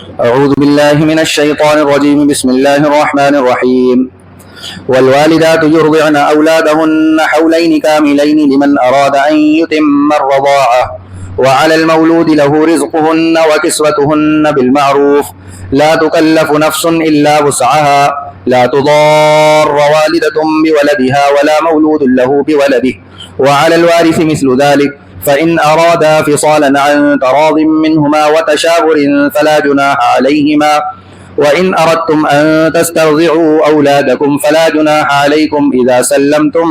أعوذ بالله من الشيطان الرجيم. بسم الله الرحمن الرحيم. والوالدات يرضعن أولادهن حولين كاملين لمن أراد أن يتم الرضاعة وعلى المولود له رزقهن وكسوتهن بالمعروف لا تكلف نفس إلا وسعها لا تضار والدة بولدها ولا مولود له بولده وعلى الوارث مثل ذلك فإن أرادا فصالا عن تراض منهما وتشاور فلا جناح عليهما وإن أردتم أن تسترضعوا أولادكم فلا جناح عليكم إذا سلمتم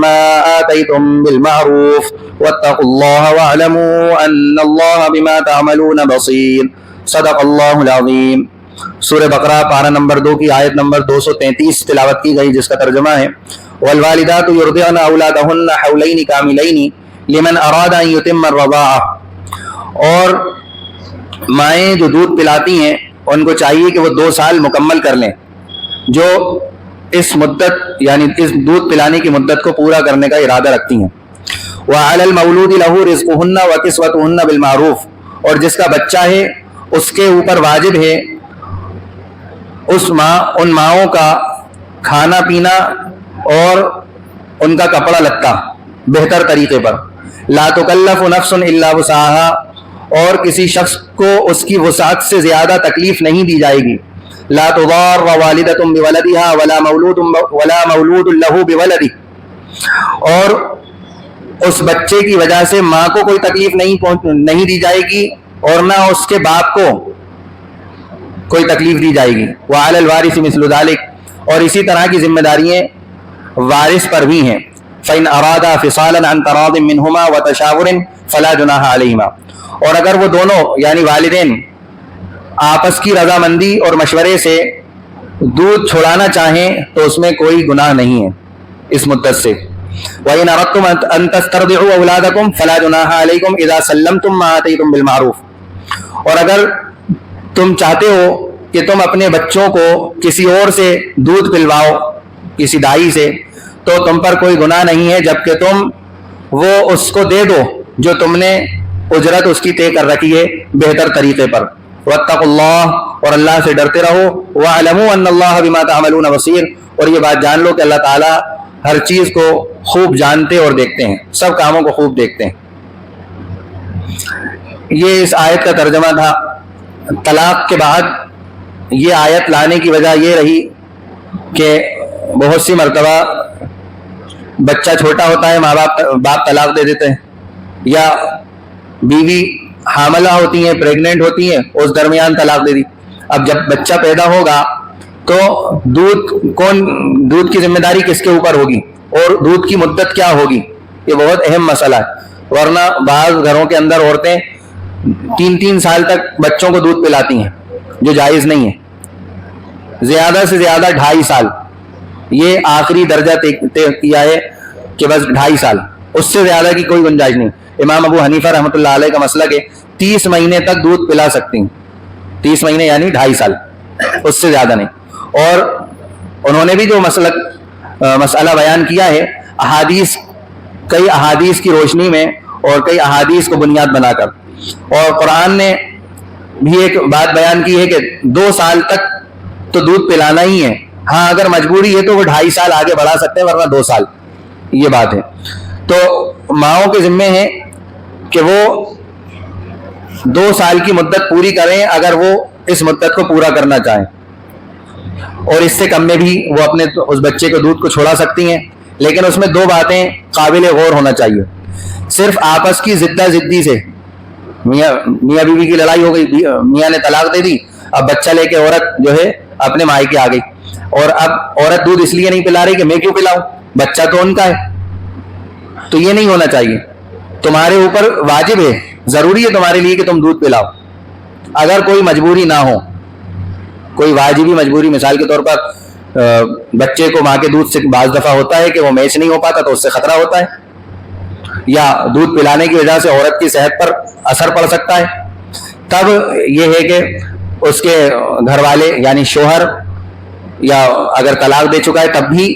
ما آتيتم بالمعروف واتقوا الله واعلموا أن الله بما تعملون بصير. صدق اللہ العظیم. سورہ بقرہ پارہ نمبر 2 کی آیت نمبر 233 تلاوت کی گئی، جس کا ترجمہ ہے والوالدات یرضعن اولادهن حولین کاملین لمن اراد ان یتم الرضاعہ. اور مائیں جو دودھ پلاتی ہیں ان کو چاہیے کہ وہ 2 سال مکمل کر لیں، جو اس مدت یعنی اس دودھ پلانے کی مدت کو پورا کرنے کا ارادہ رکھتی ہیں. وعلی المولود له رزقهن وکسوتهن بالمعروف. اور جس کا بچہ ہے اس کے اوپر واجب ہے ان ماؤں کا کھانا پینا اور ان کا کپڑا لتا بہتر طریقے پر. لا تکلف نفس الا وسعها. اور کسی شخص کو اس کی وسعت سے زیادہ تکلیف نہیں دی جائے گی. لا تضار والدة بولدها ولا مولود له بولده. اور اس بچے کی وجہ سے ماں کو کوئی تکلیف نہیں دی جائے گی اور نہ اس کے باپ کو کوئی تکلیف دی جائے گی. وعلی الوارث مثل ذلك. اور اسی طرح کی ذمہ داریاں وارث پر بھی ہیں. فإن أرادا فصالا عن تراض منهما وتشاور فلا جناح عليهما. اور اگر وہ دونوں یعنی والدین آپس کی رضامندی اور مشورے سے دودھ چھڑانا چاہیں تو اس میں کوئی گناہ نہیں ہے اس مدت سے. وَإِنْ أَرَدْتُمْ أَن تَسْتَرْضِعُوا أَوْلَادَكُمْ فَلَا جُنَاحَ عَلَيْكُمْ إِذَا سَلَّمْتُمْ مَا آتَيْتُمْ بِالْمَعْرُوفِ. اور اگر تم چاہتے ہو کہ تم اپنے بچوں کو کسی اور سے دودھ پلواؤ، کسی دائی سے، تو تم پر کوئی گناہ نہیں ہے جبکہ تم وہ اس کو دے دو جو تم نے اجرت اس کی طے کر رکھی ہے بہتر طریقے پر. واتقوا اللہ. اور اللہ سے ڈرتے رہو. واعلموا ان اللہ بما تعملون بصیر. اور یہ بات جان لو کہ اللہ تعالیٰ ہر چیز کو خوب جانتے اور دیکھتے ہیں، سب کاموں کو خوب دیکھتے ہیں. یہ اس آیت کا ترجمہ تھا. طلاق کے بعد یہ آیت لانے کی وجہ یہ رہی کہ بہت سی مرتبہ بچہ چھوٹا ہوتا ہے، ماں باپ طلاق دے دیتے ہیں، یا بیوی حاملہ ہوتی ہیں، پریگننٹ ہوتی ہیں، اس درمیان طلاق دے دی. اب جب بچہ پیدا ہوگا تو دودھ کی ذمہ داری کس کے اوپر ہوگی اور دودھ کی مدت کیا ہوگی؟ یہ بہت اہم مسئلہ ہے. ورنہ بعض گھروں کے اندر عورتیں 3 سال تک بچوں کو دودھ پلاتی ہیں، جو جائز نہیں ہے. زیادہ سے زیادہ 2.5 سال یہ آخری درجہ طے کیا ہے کہ بس 2.5 سال، اس سے زیادہ کی کوئی گنجائش نہیں. امام ابو حنیفہ رحمۃ اللہ علیہ کا مسلک ہے 30 مہینے تک دودھ پلا سکتی ہیں. 30 مہینے یعنی 2.5 سال، اس سے زیادہ نہیں. اور انہوں نے بھی جو مسئلہ بیان کیا ہے کئی احادیث کی روشنی میں اور کئی احادیث کو بنیاد بنا کر، اور قرآن نے بھی ایک بات بیان کی ہے کہ 2 سال تک تو دودھ پلانا ہی ہے. ہاں اگر مجبوری ہے تو وہ 2.5 سال آگے بڑھا سکتے ہیں، ورنہ 2 سال. یہ بات ہے. تو ماؤں کے ذمے ہے کہ وہ 2 سال کی مدت پوری کریں اگر وہ اس مدت کو پورا کرنا چاہیں، اور اس سے کم میں بھی وہ اپنے اس بچے کو دودھ کو چھوڑا سکتی ہیں. لیکن اس میں 2 باتیں قابل غور ہونا چاہیے. صرف آپس کی زدی سے میاں بیوی کی لڑائی ہو گئی، میاں نے طلاق دے دی، اب بچہ لے کے عورت جو ہے اپنے مائکے آ گئی، اور اب عورت دودھ اس لیے نہیں پلا رہی کہ میں کیوں پلاؤں، بچہ تو ان کا ہے. تو یہ نہیں ہونا چاہیے. تمہارے اوپر واجب ہے، ضروری ہے تمہارے لیے کہ تم دودھ پلاؤ. اگر کوئی مجبوری نہ ہو، کوئی واجبی مجبوری، مثال کے طور پر بچے کو ماں کے دودھ سے بعض دفعہ ہوتا ہے کہ وہ میچ نہیں ہو پاتا تو اس سے خطرہ ہوتا ہے، یا دودھ پلانے کی وجہ سے عورت کی صحت پر اثر پڑ سکتا ہے، تب یہ ہے کہ اس کے گھر والے یعنی شوہر، یا اگر طلاق دے چکا ہے تب بھی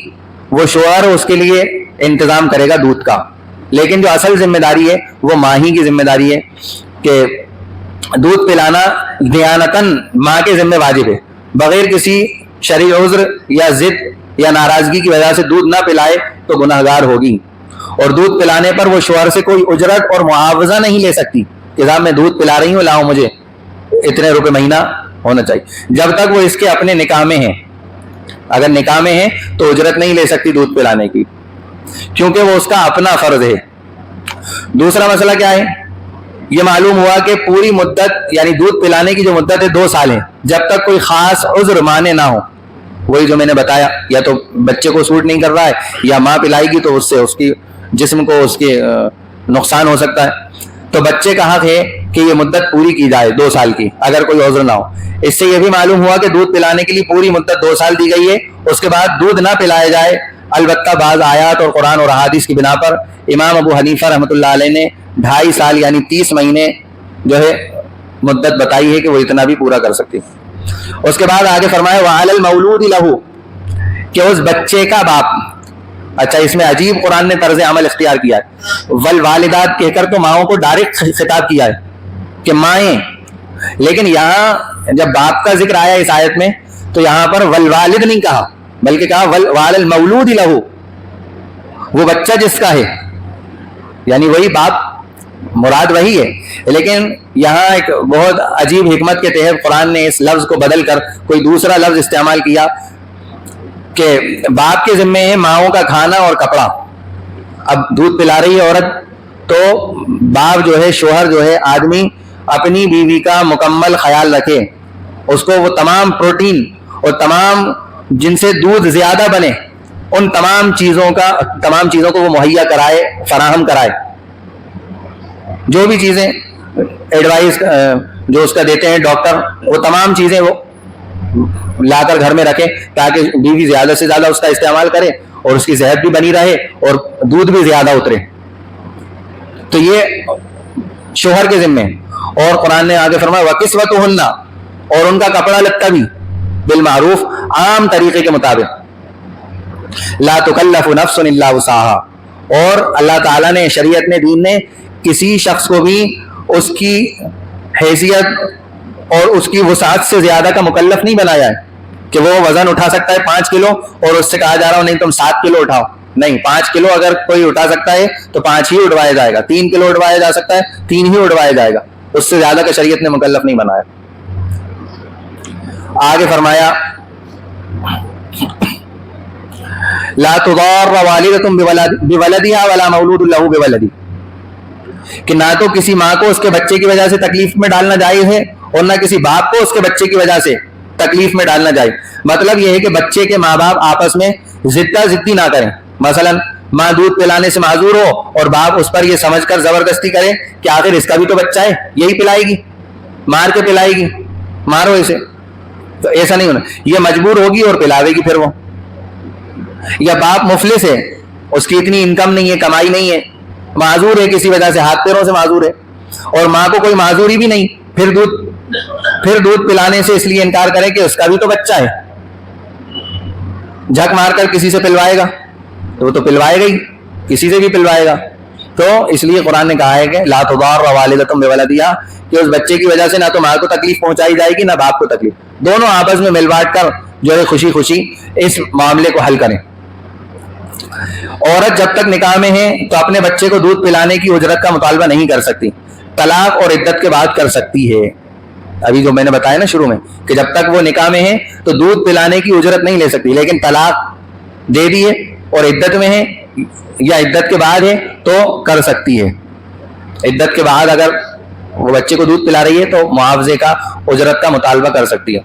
وہ شوہر اس کے لیے انتظام کرے گا دودھ کا. لیکن جو اصل ذمہ داری ہے وہ ماں ہی کی ذمہ داری ہے کہ دودھ پلانا دیانتاً ماں کے ذمہ واجب ہے، بغیر کسی شرعی عذر یا ضد یا ناراضگی کی وجہ سے دودھ نہ پلائے تو گناہگار ہوگی. اور دودھ پلانے پر وہ شوہر سے کوئی اجرت اور معاوضہ نہیں لے سکتی کہ صاحب میں دودھ پلا رہی ہوں، لاؤ مجھے اتنے روپے مہینہ ہونا چاہیے، جب تک وہ اس کے اپنے نکاح میں ہیں. اگر نکاح میں ہیں تو اجرت نہیں لے سکتی دودھ پلانے کی، کیونکہ وہ اس کا اپنا فرض ہے. دوسرا مسئلہ کیا ہے؟ یہ معلوم ہوا کہ پوری مدت یعنی دودھ پلانے کی جو مدت ہے 2 سال ہے، جب تک کوئی خاص عذر مانے نہ ہو. وہی جو میں نے بتایا، یا تو بچے کو سوٹ نہیں کر رہا ہے، یا ماں پلائے گی تو اس سے اس کی جسم کو اس کے نقصان ہو سکتا ہے. تو بچے کا حق ہے کہ یہ مدت پوری کی جائے 2 سال کی، اگر کوئی عذر نہ ہو. اس سے یہ بھی معلوم ہوا کہ دودھ پلانے کے لیے پوری مدت 2 سال دی گئی ہے، اس کے بعد دودھ نہ پلایا جائے. البتہ بعض آیات اور قرآن اور احادیث کی بنا پر امام ابو حنیفہ رحمۃ اللہ علیہ نے 2.5 سال یعنی 30 مہینے جو ہے مدت بتائی ہے کہ وہ اتنا بھی پورا کر سکتی. اس کے بعد آگے فرمایا وَعَلَى الْمَوْلُودِ لَهُ، کہ اس بچے کا باپ. اچھا، اس میں عجیب قرآن نے طرز عمل اختیار کیا ہے. والوالدات کہہ کر تو ماؤں کو ڈائریکٹ خطاب کیا ہے کہ مائیں، لیکن یہاں جب باپ کا ذکر آیا اس آیت میں تو یہاں پر والوالد نہیں کہا، بلکہ کہا وَعَلَى الْمَوْلُودِ لَهُ، وہ بچہ جس کا ہے، یعنی وہی باپ، مراد وہی ہے. لیکن یہاں ایک بہت عجیب حکمت کے تحت قرآن نے اس لفظ کو بدل کر کوئی دوسرا لفظ استعمال کیا کہ باپ کے ذمے ہے ماؤں کا کھانا اور کپڑا. اب دودھ پلا رہی ہے عورت تو باپ جو ہے، شوہر جو ہے، آدمی اپنی بیوی کا مکمل خیال رکھے، اس کو وہ تمام پروٹین اور تمام جن سے دودھ زیادہ بنے ان تمام چیزوں کو وہ مہیا کرائے، فراہم کرائے. جو بھی چیزیں ایڈوائز جو اس کا دیتے ہیں ڈاکٹر، وہ تمام چیزیں وہ لا کر گھر میں رکھے تاکہ بیوی زیادہ سے زیادہ اس کا استعمال کرے اور اس کی صحت بھی بنی رہے اور دودھ بھی زیادہ اترے. تو یہ شوہر کے ذمے. اور قرآن نے آگے فرمایا وَكِسْوَتُهُنَّ، اور ان کا کپڑا لتا بھی بالمعروف، عام طریقے کے مطابق. لا تکلف نفس الا وسعها، اور اللہ تعالیٰ نے، شریعت نے، دین نے کسی شخص کو بھی اس کی حیثیت اور اس کی وسعت سے زیادہ کا مکلف نہیں بنایا ہے کہ وہ وزن اٹھا سکتا ہے 5 کلو اور اس سے کہا جا رہا ہو نہیں تم 7 کلو اٹھاؤ. نہیں، 5 کلو اگر کوئی اٹھا سکتا ہے تو 5 ہی اٹھوایا جائے گا. 3 کلو اٹھوایا جا سکتا ہے 3 ہی اٹھوایا جائے گا، اس سے زیادہ کا شریعت نے مکلف نہیں بنایا. آگے فرمایا لا تضار والدۃ بولدها ولا مولود له بولده، کہ نہ تو کسی ماں کو اس کے بچے کی وجہ سے تکلیف میں ڈالنا جائز ہے اور نہ کسی باپ کو اس کے بچے کی وجہ سے تکلیف میں ڈالنا جائز. مطلب یہ ہے کہ بچے کے ماں باپ آپس میں زدی نہ کریں. مثلا ماں دودھ پلانے سے معذور ہو اور باپ اس پر یہ سمجھ کر زبردستی کرے کہ آخر اس کا بھی تو بچہ ہے، یہی پلائے گی، مار کے پلائے گی، مارو اسے. تو ایسا نہیں ہونا، یہ مجبور ہوگی اور پلاوے گی پھر وہ. یا باپ مفلس ہے، اس کی اتنی انکم نہیں ہے، کمائی نہیں ہے، معذور ہے کسی وجہ سے، ہاتھ پیروں سے معذور ہے، اور ماں کو کوئی معذوری بھی نہیں، پھر دودھ پلانے سے اس لیے انکار کرے کہ اس کا بھی تو بچہ ہے. جھک مار کر کسی سے پلوائے گا تو وہ تو پلوائے گا ہی، کسی سے بھی پلوائے گا. تو اس لیے قرآن نے کہا ہے کہ لا تضار والدۃ بولدہا، کہ اس بچے کی وجہ سے نہ تو ماں کو تکلیف پہنچائی جائے گی نہ باپ کو تکلیف. دونوں آپس میں مل بانٹ کر جو ہے خوشی خوشی اس معاملے کو حل کریں. عورت جب تک نکاح میں ہے تو اپنے بچے کو دودھ پلانے کی اجرت کا مطالبہ نہیں کر سکتی، طلاق اور عدت کے بعد کر سکتی ہے. ابھی جو میں نے بتایا نا شروع میں کہ جب تک وہ نکاح میں ہے تو دودھ پلانے کی اجرت نہیں لے سکتی، لیکن طلاق دے دی ہے اور عدت میں ہے یا عدت کے بعد ہے تو کر سکتی ہے. عدت کے بعد اگر وہ بچے کو دودھ پلا رہی ہے تو معاوضے کا، اجرت کا مطالبہ کر سکتی ہے.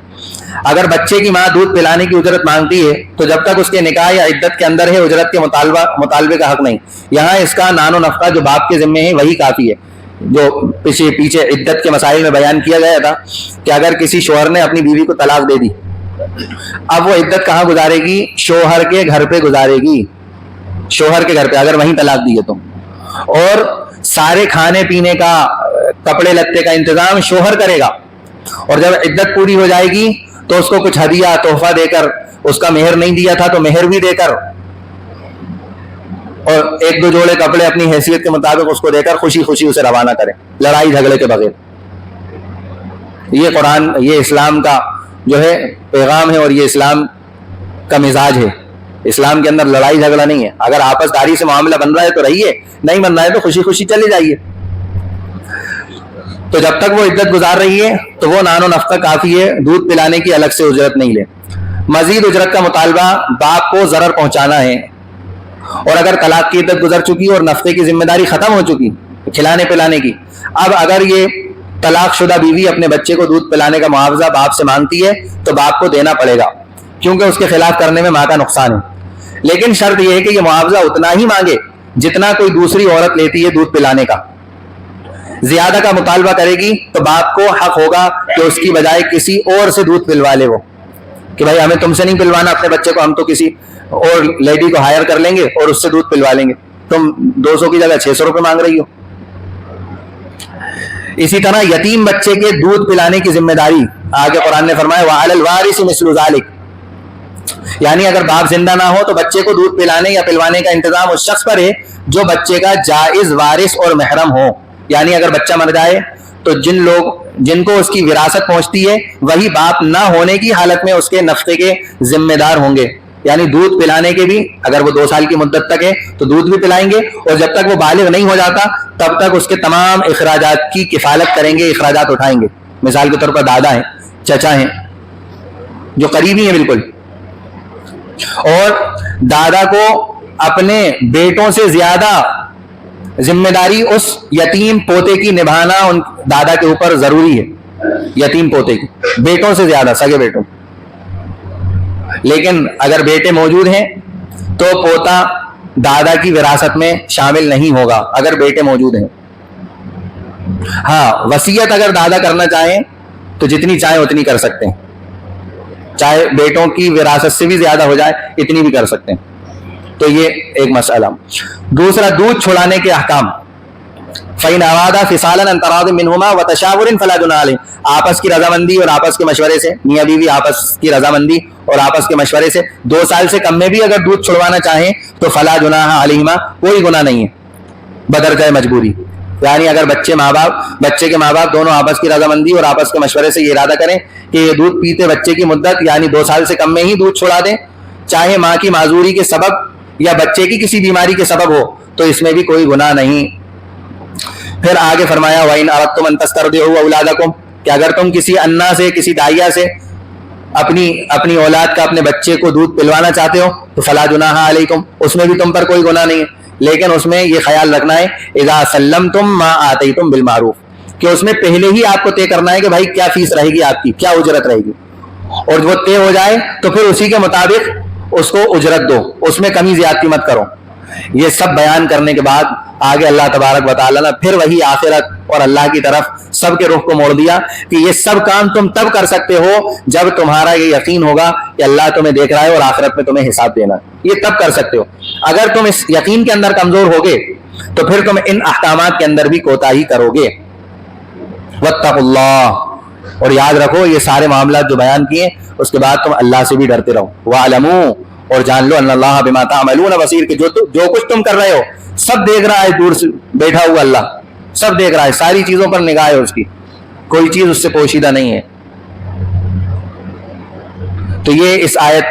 اگر بچے کی ماں دودھ پلانے کی اجرت مانگتی ہے تو جب تک اس کے نکاح یا عدت کے اندر ہے اجرت کے مطالبے کا حق نہیں. یہاں اس کا نان و نفقہ جو باپ کے ذمے ہے وہی کافی ہے، جو پیچھے عدت کے مسائل میں بیان کیا گیا تھا کہ اگر کسی شوہر نے اپنی بیوی کو طلاق دے دی، اب وہ عدت کہاں گزارے گی؟ شوہر کے گھر پہ گزارے گی، شوہر کے گھر پہ اگر وہیں طلاق دی ہے تو. اور سارے کھانے پینے کا، کپڑے لتے کا انتظام شوہر کرے گا، اور جب عدت پوری ہو جائے گی تو اس کو کچھ ہدیہ تحفہ دے کر، اس کا مہر نہیں دیا تھا تو مہر بھی دے کر، اور 1-2 جوڑے کپڑے اپنی حیثیت کے مطابق اس کو دے کر خوشی خوشی اسے روانہ کرے، لڑائی جھگڑے کے بغیر. یہ قرآن، یہ اسلام کا جو ہے پیغام ہے، اور یہ اسلام کا مزاج ہے. اسلام کے اندر لڑائی جھگڑا نہیں ہے. اگر آپس داری سے معاملہ بن رہا ہے تو رہیے، نہیں بن رہا ہے تو خوشی خوشی چلے جائیے. تو جب تک وہ عدت گزار رہی ہے تو وہ نان و نفقہ کافی ہے، دودھ پلانے کی الگ سے اجرت نہیں لے. مزید اجرت کا مطالبہ باپ کو ضرر پہنچانا ہے. اور اگر طلاق کی عدت گزر چکی اور نفقے کی ذمہ داری ختم ہو چکی کھلانے پلانے کی، اب اگر یہ طلاق شدہ بیوی اپنے بچے کو دودھ پلانے کا معاوضہ باپ سے مانگتی ہے تو باپ کو دینا پڑے گا، کیونکہ اس کے خلاف کرنے میں ماں کا نقصان ہے. لیکن شرط یہ ہے کہ یہ معاوضہ اتنا ہی مانگے جتنا کوئی دوسری عورت لیتی ہے دودھ پلانے کا. زیادہ کا مطالبہ کرے گی تو باپ کو حق ہوگا کہ اس کی بجائے کسی اور سے دودھ پلوا لے، وہ کہ بھائی ہمیں تم سے نہیں پلوانا اپنے بچے کو، ہم تو کسی اور لیڈی کو ہائر کر لیں گے اور اس سے دودھ پلوا لیں گے، تم 200 کی جگہ 600 روپے مانگ رہی ہو. اسی طرح یتیم بچے کے دودھ پلانے کی ذمہ داری آگے قرآن نے فرمایا وَعَلَى الْوَارِثِ مِثْلُ ذَلِكَ، یعنی اگر باپ زندہ نہ ہو تو بچے کو دودھ پلانے یا پلوانے کا انتظام اس شخص پر ہے جو بچے کا جائز وارث اور محرم ہو. یعنی اگر بچہ مر جائے تو جن کو اس کی وراثت پہنچتی ہے وہی باپ نہ ہونے کی حالت میں اس کے نفقے کے ذمہ دار ہوں گے. یعنی دودھ پلانے کے بھی اگر وہ 2 سال کی مدت تک ہے تو دودھ بھی پلائیں گے، اور جب تک وہ بالغ نہیں ہو جاتا تب تک اس کے تمام اخراجات کی کفالت کریں گے، اخراجات اٹھائیں گے. مثال کے طور پر دادا ہیں، چچا ہیں جو قریبی ہیں بالکل، اور دادا کو اپنے بیٹوں سے زیادہ ذمہ داری اس یتیم پوتے کی نبھانا ان دادا کے اوپر ضروری ہے. یتیم پوتے کی بیٹوں سے زیادہ، سگے بیٹوں. لیکن اگر بیٹے موجود ہیں تو پوتا دادا کی وراثت میں شامل نہیں ہوگا اگر بیٹے موجود ہیں. ہاں، وصیت اگر دادا کرنا چاہیں تو جتنی چاہیں اتنی کر سکتے ہیں، چاہے بیٹوں کی وراثت سے بھی زیادہ ہو جائے اتنی بھی کر سکتے ہیں. تو یہ ایک مسئلہ. دوسرا، دودھ چھڑانے کے احکام. فَإِنْ أَرَادَا فِصَالًا عَنْ تَرَاضٍ مِّنْهُمَا وَتَشَاوُرٍ فَلَا جُنَاحَ عَلَيْهِمْ، آپس کی رضامندی اور آپس کے مشورے سے، میاں بیوی آپس کی رضامندی اور آپس کے مشورے سے 2 سال سے کم میں بھی اگر دودھ چھڑوانا چاہیں تو فَلَا جُنَاحَ عَلَيْهِمَا، کوئی گناہ نہیں ہے بدرجہ مجبوری. یعنی اگر بچے کے ماں باپ دونوں آپس کی رضامندی اور آپس کے مشورے سے یہ ارادہ کریں کہ یہ دودھ پیتے بچے کی مدت یعنی 2 سال سے کم میں ہی دودھ چھڑا دیں، چاہے ماں کی معذوری کے سبب یا بچے کی کسی بیماری کے سبب ہو، تو اس میں بھی کوئی گناہ نہیں. پھر آگے فرمایا وَإِنْ أَرَدْتُمْ أَنْ تَسْتَرْضِعُوا أَوْلَادَكُمْ، کہ اگر تم کسی انا سے، کسی دائیا سے اپنی اولاد کا، اپنے بچے کو دودھ پلوانا چاہتے ہو تو فَلَا جُنَاحَ عَلَيْكُمْ، اس میں بھی تم پر کوئی گناہ نہیں ہے. لیکن اس میں یہ خیال رکھنا ہے اذا سلمتم ما آتیتم بالمعروف، کہ اس میں پہلے ہی آپ کو طے کرنا ہے کہ بھائی کیا فیس رہے گی آپ کی، کیا اجرت رہے گی، اور وہ طے ہو جائے تو پھر اسی کے مطابق اس کو اجرت دو، اس میں کمی زیادتی مت کرو. یہ سب بیان کرنے کے بعد آگے اللہ تبارک و تعالیٰ نے پھر وہی آخرت اور اللہ کی طرف سب کے رخ کو موڑ دیا کہ یہ سب کام تم تب کر سکتے ہو جب تمہارا یہ یقین ہوگا کہ اللہ تمہیں دیکھ رہا ہے اور آخرت میں تمہیں حساب دینا ہے. یہ تب کر سکتے ہو. اگر تم اس یقین کے اندر کمزور ہوگے تو پھر تم ان احکامات کے اندر بھی کوتاہی کرو گے. واتقوا اللہ، اور یاد رکھو یہ سارے معاملات جو بیان کیے اس کے بعد تم اللہ سے بھی ڈرتے رہو. وَاعْلَمُوا، اور جان لو ان اللہ بما تعملون بصیر، کہ جو کچھ تم کر رہے ہو سب دیکھ رہا ہے، دور سے بیٹھا ہوا اللہ سب دیکھ رہا ہے، ساری چیزوں پر نگاہ ہے اس کی، کوئی چیز اس سے پوشیدہ نہیں ہے. تو یہ اس آیت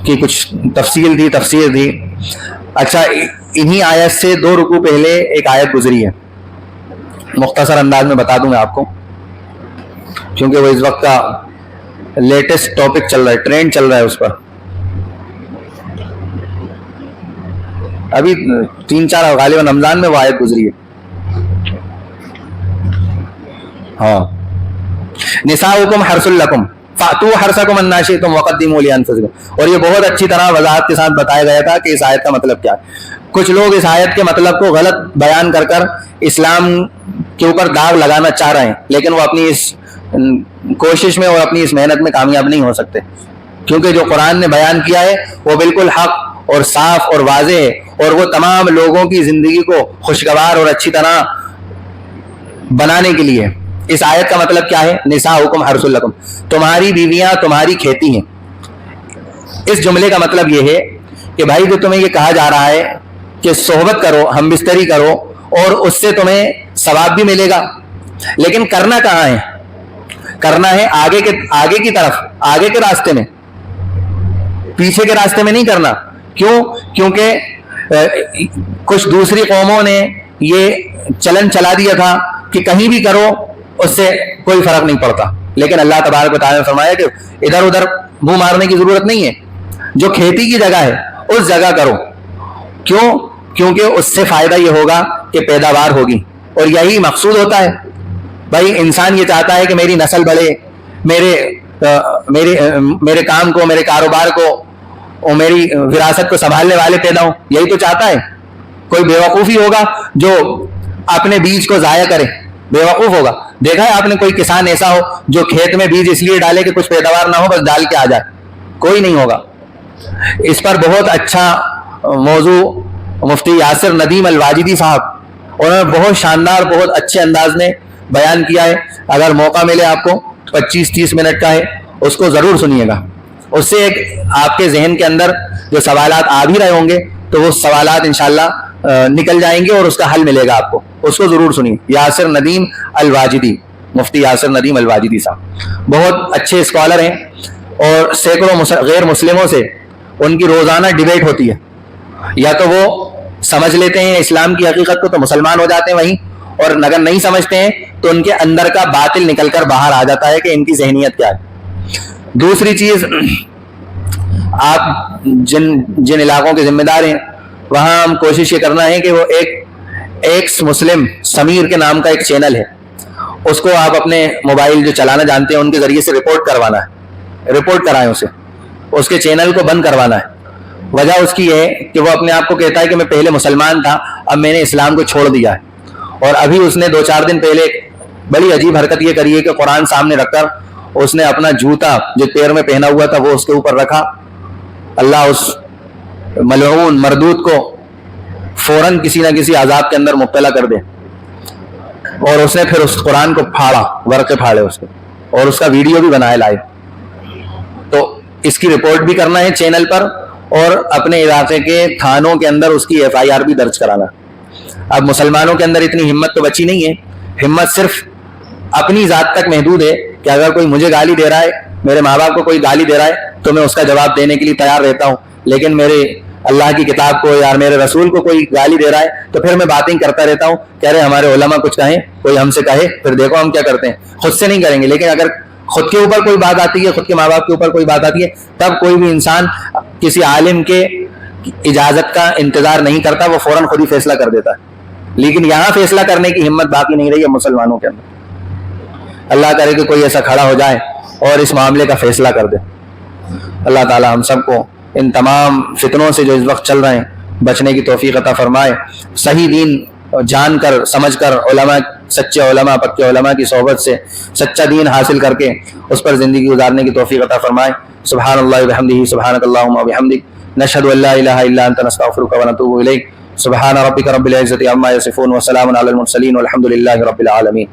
کی کچھ تفسیر تھی. اچھا، انہی آیت سے 2 رکوع پہلے ایک آیت گزری ہے، مختصر انداز میں بتا دوں گا آپ کو، کیونکہ وہ اس وقت کا لیٹسٹ ٹاپک چل رہا ہے، ٹرینڈ چل رہا ہے اس پر. ابھی 3-4 غالباً رمضان میں وہ آیت گزری ہے. ہاں، نساؤکم حرث لکم فاتوا حرثکم انا شئتم وقدموا لانفسکم. اور یہ بہت اچھی طرح وضاحت کے ساتھ بتایا گیا تھا کہ اس آیت کا مطلب کیا ہے. کچھ لوگ اس آیت کے مطلب کو غلط بیان کر اسلام کے اوپر داغ لگانا چاہ رہے ہیں، لیکن وہ اپنی اس کوشش میں اور اپنی اس محنت میں کامیاب نہیں ہو سکتے، کیونکہ جو قرآن نے بیان کیا ہے وہ بالکل حق اور صاف اور واضح ہے، اور وہ تمام لوگوں کی زندگی کو خوشگوار اور اچھی طرح بنانے کے لیے. اس آیت کا مطلب کیا ہے؟ نساؤکم حرث لکم، تمہاری بیویاں تمہاری کھیتی ہیں. اس جملے کا مطلب یہ ہے کہ بھائی جو تمہیں یہ کہا جا رہا ہے کہ صحبت کرو، ہم بستری کرو، اور اس سے تمہیں ثواب بھی ملے گا، لیکن کرنا کہاں ہے؟ کرنا ہے آگے کی طرف, آگے کے راستے میں, پیچھے کے راستے میں نہیں کرنا. کیوں؟ کیونکہ کچھ دوسری قوموں نے یہ چلن چلا دیا تھا کہ کہیں بھی کرو اس سے کوئی فرق نہیں پڑتا, لیکن اللہ تبارک و تعالیٰ نے فرمایا کہ ادھر ادھر منہ مارنے کی ضرورت نہیں ہے, جو کھیتی کی جگہ ہے اس جگہ کرو. کیوں؟ کیونکہ اس سے فائدہ یہ ہوگا کہ پیداوار ہوگی, اور یہی مقصود ہوتا ہے. بھائی انسان یہ چاہتا ہے کہ میری نسل بڑھے, میرے کام کو, میرے کاروبار کو اور میری وراثت کو سنبھالنے والے پیدا ہوں, یہی تو چاہتا ہے. کوئی بیوقوفی ہوگا جو اپنے بیج کو ضائع کرے, بیوقوف ہوگا. دیکھا ہے آپ نے کوئی کسان ایسا ہو جو کھیت میں بیج اس لیے ڈالے کہ کچھ پیداوار نہ ہو, بس ڈال کے آ جائے؟ کوئی نہیں ہوگا. اس پر بہت اچھا موضوع مفتی یاسر ندیم الواجدی صاحب, انہوں نے بہت شاندار, بہت اچھے انداز میں بیان کیا ہے. اگر موقع ملے آپ کو, 25-30 منٹ کا ہے, اس کو ضرور سنیے گا. اس سے ایک آپ کے ذہن کے اندر جو سوالات آ بھی رہے ہوں گے تو وہ سوالات انشاءاللہ نکل جائیں گے اور اس کا حل ملے گا آپ کو. اس کو ضرور سنیے. یاسر ندیم الواجدی, مفتی یاسر ندیم الواجدی صاحب بہت اچھے اسکالر ہیں, اور سینکڑوں غیر مسلموں سے ان کی روزانہ ڈیبیٹ ہوتی ہے. یا تو وہ سمجھ لیتے ہیں اسلام کی حقیقت کو تو مسلمان ہو جاتے ہیں وہیں, اور اگر نہیں سمجھتے ہیں تو ان کے اندر کا باطل نکل کر باہر آ جاتا ہے کہ ان کی ذہنیت کیا ہے. دوسری چیز, آپ جن علاقوں کے ذمہ دار ہیں وہاں ہم کوشش یہ کرنا ہے کہ وہ ایکس مسلم سمیر کے نام کا ایک چینل ہے, اس کو آپ اپنے موبائل جو چلانا جانتے ہیں ان کے ذریعے سے رپورٹ کروانا ہے, رپورٹ کرائیں اسے, اس کے چینل کو بند کروانا ہے. وجہ اس کی یہ ہے کہ وہ اپنے آپ کو کہتا ہے کہ میں پہلے مسلمان تھا, اب میں نے اسلام کو چھوڑ دیا ہے. اور ابھی اس نے 2-4 دن پہلے بڑی عجیب حرکت یہ کری ہے کہ قرآن سامنے رکھ کر اس نے اپنا جوتا جو پیر میں پہنا ہوا تھا وہ اس کے اوپر رکھا. اللہ اس ملعون مردود کو فوراً کسی نہ کسی عذاب کے اندر مبتلا کر دے. اور اس نے پھر اس قرآن کو پھاڑا, ورقے پھاڑے اس کے, اور اس کا ویڈیو بھی بنایا لائیو. تو اس کی رپورٹ بھی کرنا ہے چینل پر, اور اپنے علاقے کے تھانوں کے اندر اس کی FIR بھی درج کرانا. اب مسلمانوں کے اندر اتنی ہمت تو بچی نہیں ہے. ہمت صرف اپنی ذات تک محدود ہے کہ اگر کوئی مجھے گالی دے رہا ہے, میرے ماں باپ کو کوئی گالی دے رہا ہے تو میں اس کا جواب دینے کے لیے تیار رہتا ہوں, لیکن میرے اللہ کی کتاب کو یا میرے رسول کو کوئی گالی دے رہا ہے تو پھر میں باتیں کرتا رہتا ہوں کہ ارے ہمارے علماء کچھ کہیں, کوئی ہم سے کہے, پھر دیکھو ہم کیا کرتے ہیں. خود سے نہیں کریں گے, لیکن اگر خود کے اوپر کوئی بات آتی ہے, خود کے ماں باپ کے اوپر کوئی بات آتی ہے, تب کوئی بھی انسان کسی عالم کے اجازت کا انتظار نہیں کرتا, وہ فوراً خود ہی فیصلہ کر دیتا ہے. لیکن یہاں فیصلہ کرنے کی ہمت باقی نہیں رہی ہے مسلمانوں کے اندر. اللہ کرے کہ کوئی ایسا کھڑا ہو جائے اور اس معاملے کا فیصلہ کر دے. اللہ تعالی ہم سب کو ان تمام فتنوں سے جو اس وقت چل رہے ہیں بچنے کی توفیق عطا فرمائے. صحیح دین جان کر سمجھ کر علماء, سچے علماء, پکے علماء کی صحبت سے سچا دین حاصل کر کے اس پر زندگی گزارنے کی توفیق عطا فرمائے. سبحان اللہ وبحمدہ, سبحانک اللہم وبحمدک, نشہد ان لا الہ الا انت, نستغفرک ونتوب الیک. سبحان ربک رب العزۃ عما یصفون وسلام علی المرسلین والحمد للہ رب العالمین.